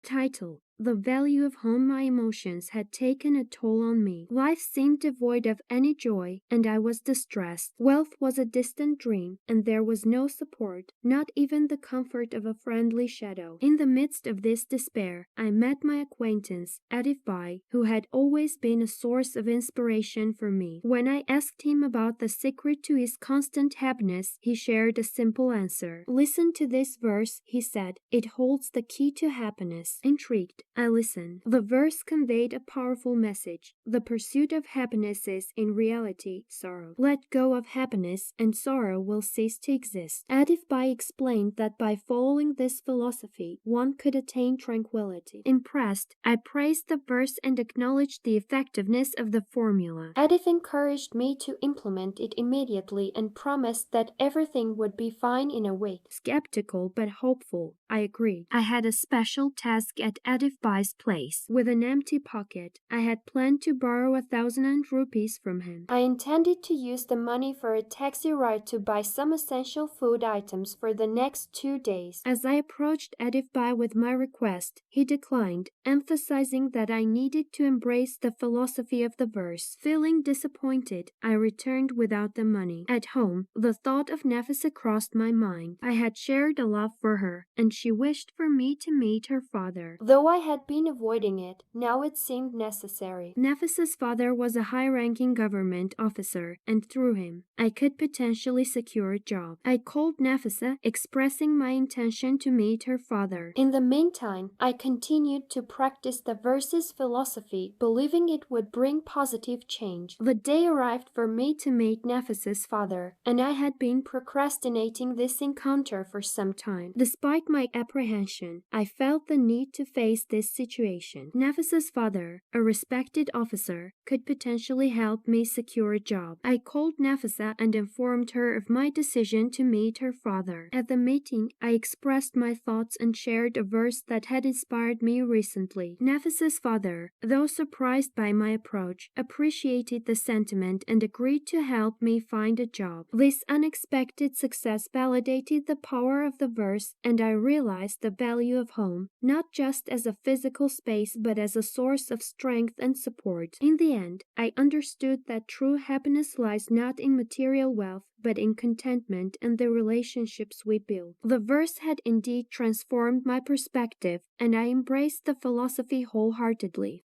Title: The Value of Home. My emotions had taken a toll on me. Life seemed devoid of any joy, and I was distressed. Wealth was a distant dream, and there was no support, not even the comfort of a friendly shadow. In the midst of this despair, I met my acquaintance, Adif Bai, who had always been a source of inspiration for me. When I asked him about the secret to his constant happiness, he shared a simple answer. "Listen to this verse," he said. "It holds the key to happiness." Intrigued, I listened. The verse conveyed a powerful message. The pursuit of happiness is, in reality, sorrow. Let go of happiness, and sorrow will cease to exist. Adif Bai explained that by following this philosophy, one could attain tranquility. Impressed, I praised the verse and acknowledged the effectiveness of the formula. Adif encouraged me to implement it immediately and promised that everything would be fine in a week. Skeptical but hopeful, I agreed. I had a special task at Adif Bai's place. With an empty pocket, I had planned to borrow 1,000 rupees from him. I intended to use the money for a taxi ride to buy some essential food items for the next 2 days. As I approached Adif Bai with my request, he declined, emphasizing that I needed to embrace the philosophy of the verse. Feeling disappointed, I returned without the money. At home, the thought of Nafisa crossed my mind. I had shared a love for her, and she wished for me to meet her father. Though I had been avoiding it, now it seemed necessary. Nafisa's father was a high-ranking government officer, and through him, I could potentially secure a job. I called Nafisa, expressing my intention to meet her father. In the meantime, I continued to practice the verse's philosophy, believing it would bring positive change. The day arrived for me to meet Nafisa's father, and I had been procrastinating this encounter for some time. Despite my apprehension, I felt the need to face this situation. Nafisa's father, a respected officer, could potentially help me secure a job. I called Nafisa and informed her of my decision to meet her father. At the meeting, I expressed my thoughts and shared a verse that had inspired me recently. Nafisa's father, though surprised by my approach, appreciated the sentiment and agreed to help me find a job. This unexpected success validated the power of the verse, and I realized the value of home, not just as a physical space but as a source of strength and support. In the end, I understood that true happiness lies not in material wealth but in contentment and the relationships we build. The verse had indeed transformed my perspective, and I embraced the philosophy wholeheartedly.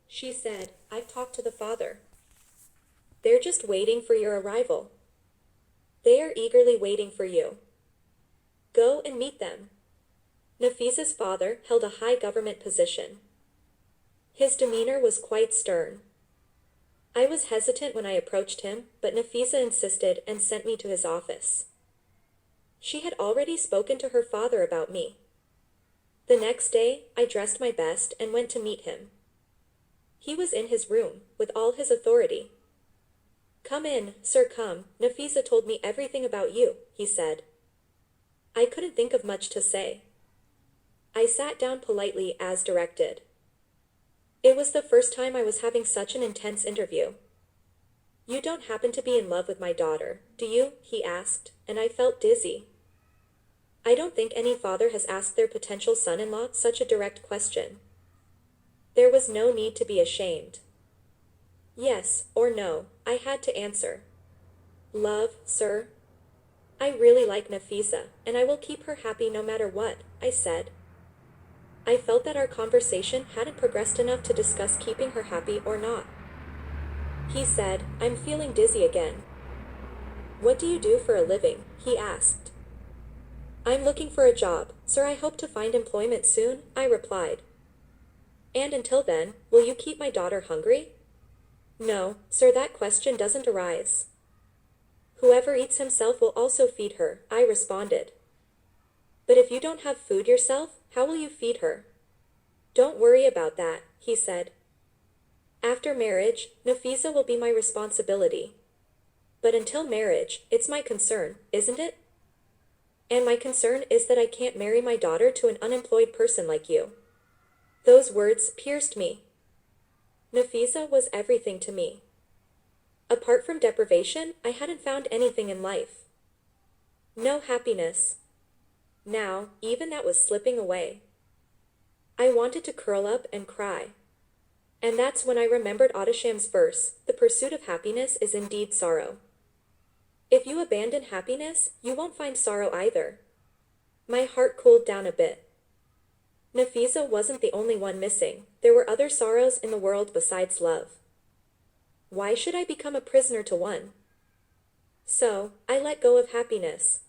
She said, "I've talked to the father. They're just waiting for your arrival. They are eagerly waiting for you. Go and meet them." Nafisa's father held a high government position. His demeanor was quite stern. I was hesitant when I approached him, but Nafisa insisted and sent me to his office. She had already spoken to her father about me. The next day, I dressed my best and went to meet him. He was in his room, with all his authority. "Come in, sir, come. Nafisa told me everything about you," he said. I couldn't think of much to say. I sat down politely as directed. It was the first time I was having such an intense interview. "You don't happen to be in love with my daughter, do you?" he asked, and I felt dizzy. I don't think any father has asked their potential son-in-law such a direct question. There was no need to be ashamed. Yes or no, I had to answer. "Love, sir? I really like Nafisa, and I will keep her happy no matter what," I said. I felt that our conversation hadn't progressed enough to discuss keeping her happy or not. He said, "I'm feeling dizzy again." "What do you do for a living?" he asked. "I'm looking for a job, sir. I hope to find employment soon," I replied. "And until then, will you keep my daughter hungry?" "No, sir, that question doesn't arise. Whoever eats himself will also feed her," I responded. "But if you don't have food yourself, how will you feed her?" "Don't worry about that," he said. "After marriage, Nafisa will be my responsibility. But until marriage, it's my concern, isn't it? And my concern is that I can't marry my daughter to an unemployed person like you." Those words pierced me. Nafisa was everything to me. Apart from deprivation, I hadn't found anything in life. No happiness. Now, even that was slipping away. I wanted to curl up and cry. And that's when I remembered Autisham's verse, "The pursuit of happiness is indeed sorrow." If you abandon happiness, you won't find sorrow either. My heart cooled down a bit. Nafisa wasn't the only one missing. There were other sorrows in the world besides love. Why should I become a prisoner to one? So, I let go of happiness.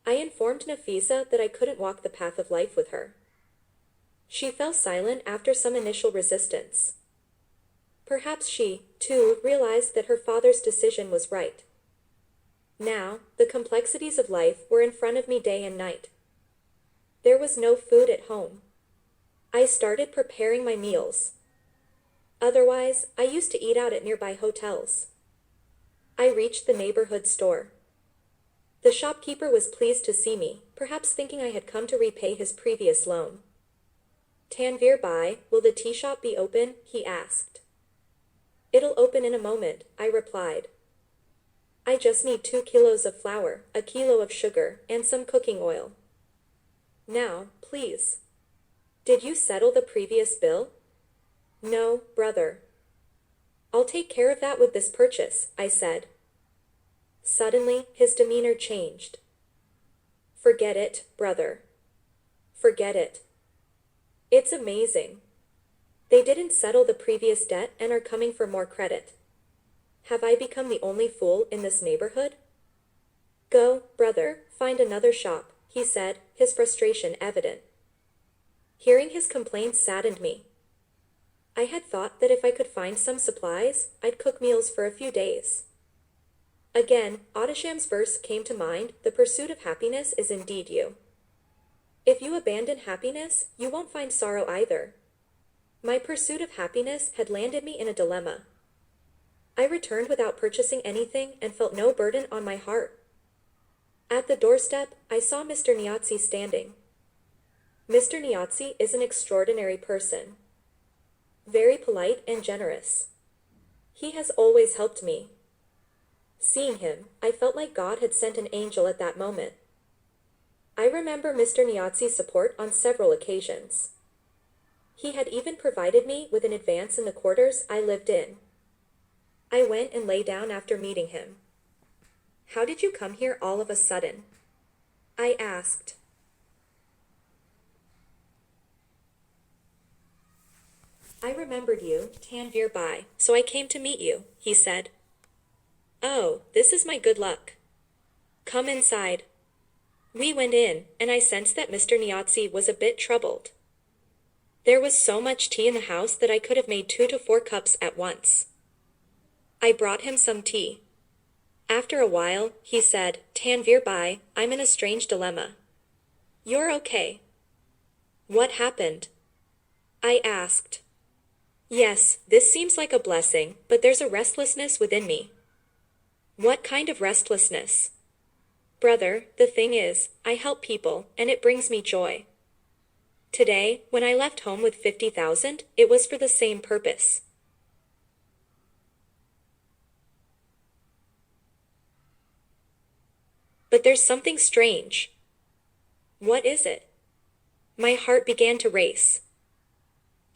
I informed Nafisa that I couldn't walk the path of life with her. She fell silent after some initial resistance. Perhaps she, too, realized that her father's decision was right. Now, the complexities of life were in front of me day and night. There was no food at home. I started preparing my meals. Otherwise, I used to eat out at nearby hotels. I reached the neighborhood store. The shopkeeper was pleased to see me, perhaps thinking I had come to repay his previous loan. "Tanvir Bhai, will the tea shop be open?" he asked. "It'll open in a moment," I replied. "I just need 2 kilos of flour, a kilo of sugar, and some cooking oil. Now, please." "Did you settle the previous bill?" "No, brother." "I'll take care of that with this purchase," I said. Suddenly, his demeanor changed. "Forget it, brother. Forget it. It's amazing. They didn't settle the previous debt and are coming for more credit. Have I become the only fool in this neighborhood?" "Go, brother, find another shop," he said, his frustration evident. Hearing his complaints saddened me. I had thought that if I could find some supplies, I'd cook meals for a few days. Again, Autisham's verse came to mind, "The pursuit of happiness is indeed you. If you abandon happiness, you won't find sorrow either." My pursuit of happiness had landed me in a dilemma. I returned without purchasing anything and felt no burden on my heart. At the doorstep, I saw Mr. Niatzi standing. Mr. Niatzi is an extraordinary person. Very polite and generous. He has always helped me. Seeing him, I felt like God had sent an angel at that moment. I remember Mr. Niatzi's support on several occasions. He had even provided me with an advance in the quarters I lived in. I went and lay down after meeting him. "How did you come here all of a sudden?" I asked. "I remembered you, Tanvir Bhai, so I came to meet you," he said. "Oh, this is my good luck. Come inside." We went in, and I sensed that Mr. Niatzi was a bit troubled. There was so much tea in the house that I could have made 2 to 4 cups at once. I brought him some tea. After a while, he said, "Tanvir Bhai, I'm in a strange dilemma." "You're okay." "What happened?" I asked. "Yes, this seems like a blessing, but there's a restlessness within me." "What kind of restlessness?" "Brother, the thing is, I help people, and it brings me joy. Today, when I left home with 50,000, it was for the same purpose. But there's something strange." "What is it?" My heart began to race.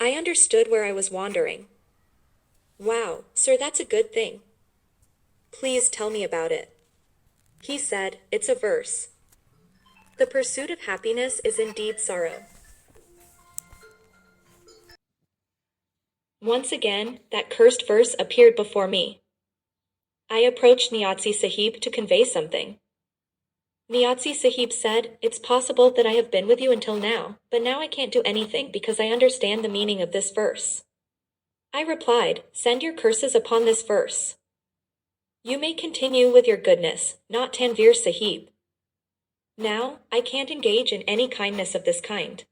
I understood where I was wandering. "Wow, sir, that's a good thing. Please tell me about it." He said, "It's a verse. The pursuit of happiness is indeed sorrow." Once again, that cursed verse appeared before me. I approached Niatzi Sahib to convey something. Niatzi Sahib said, "It's possible that I have been with you until now, but now I can't do anything because I understand the meaning of this verse." I replied, "Send your curses upon this verse. You may continue with your goodness, not Tanvir Sahib. Now, I can't engage in any kindness of this kind.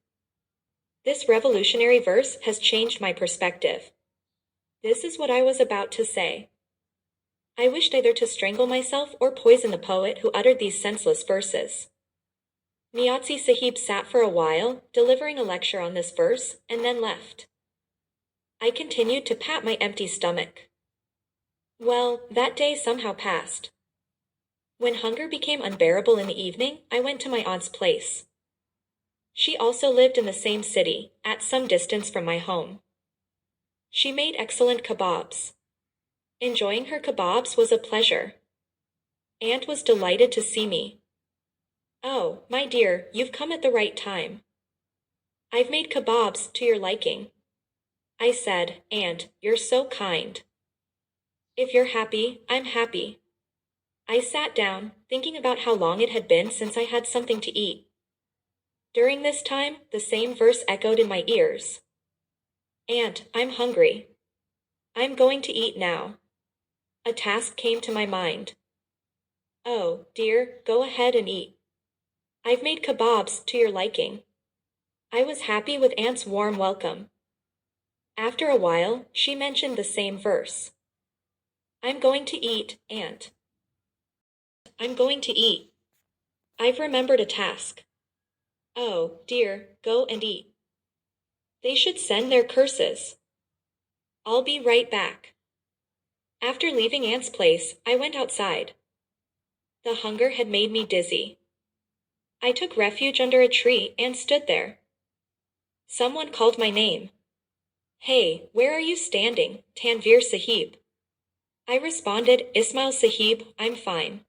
This revolutionary verse has changed my perspective." This is what I was about to say. I wished either to strangle myself or poison the poet who uttered these senseless verses. Niatzi Sahib sat for a while, delivering a lecture on this verse, and then left. I continued to pat my empty stomach. Well, that day somehow passed. When hunger became unbearable in the evening, I went to my aunt's place. She also lived in the same city, at some distance from my home. She made excellent kebabs. Enjoying her kebabs was a pleasure. Aunt was delighted to see me. Oh, my dear, you've come at the right time. I've made kebabs to your liking. I said, Aunt, you're so kind. If you're happy, I'm happy. I sat down, thinking about how long it had been since I had something to eat. During this time, the same verse echoed in my ears. Aunt, I'm hungry. I'm going to eat now. A task came to my mind. Oh, dear, go ahead and eat. I've made kebabs to your liking. I was happy with Aunt's warm welcome. After a while, she mentioned the same verse. I'm going to eat, Aunt. I'm going to eat. I've remembered a task. Oh, dear, go and eat. They should send their curses. I'll be right back. After leaving Aunt's place, I went outside. The hunger had made me dizzy. I took refuge under a tree and stood there. Someone called my name. Hey, where are you standing, Tanvir Sahib? I responded, Ismail Sahib, I'm fine.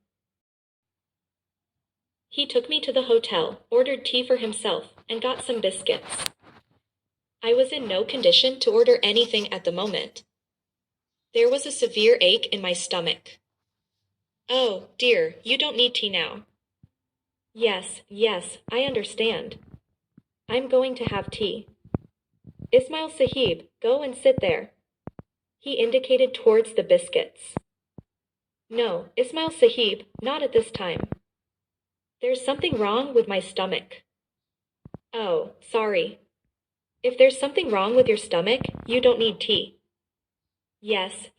He took me to the hotel, ordered tea for himself, and got some biscuits. I was in no condition to order anything at the moment. There was a severe ache in my stomach. Oh, dear, you don't need tea now. Yes, I understand. I'm going to have tea. Ismail Sahib, go and sit there. He indicated towards the biscuits. No, Ismail Sahib, not at this time. There's something wrong with my stomach. Oh, sorry. If there's something wrong with your stomach, you don't need tea. Yes,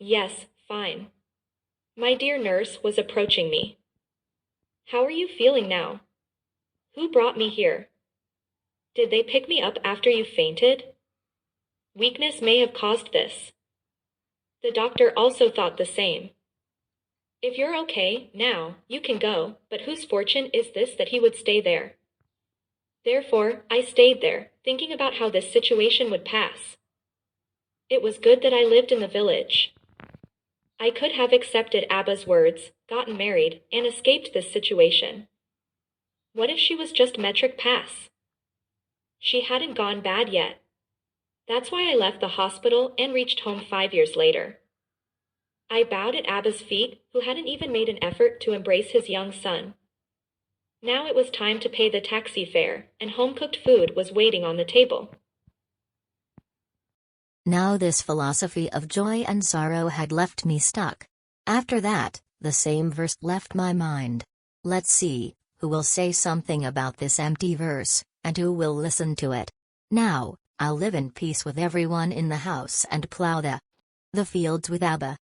fine. My dear nurse was approaching me. How are you feeling now? Who brought me here? Did they pick me up after you fainted? Weakness may have caused this. The doctor also thought the same. If you're okay, now, you can go, but whose fortune is this that he would stay there? Therefore, I stayed there, thinking about how this situation would pass. It was good that I lived in the village. I could have accepted Abba's words, gotten married, and escaped this situation. What if she was just metric pass? She hadn't gone bad yet. That's why I left the hospital and reached home 5 years later. I bowed at Abba's feet, who hadn't even made an effort to embrace his young son. Now it was time to pay the taxi fare, and home-cooked food was waiting on the table. Now this philosophy of joy and sorrow had left me stuck. After that, the same verse left my mind. Let's see, who will say something about this empty verse, and who will listen to it. Now, I'll live in peace with everyone in the house and plow the fields with Abba.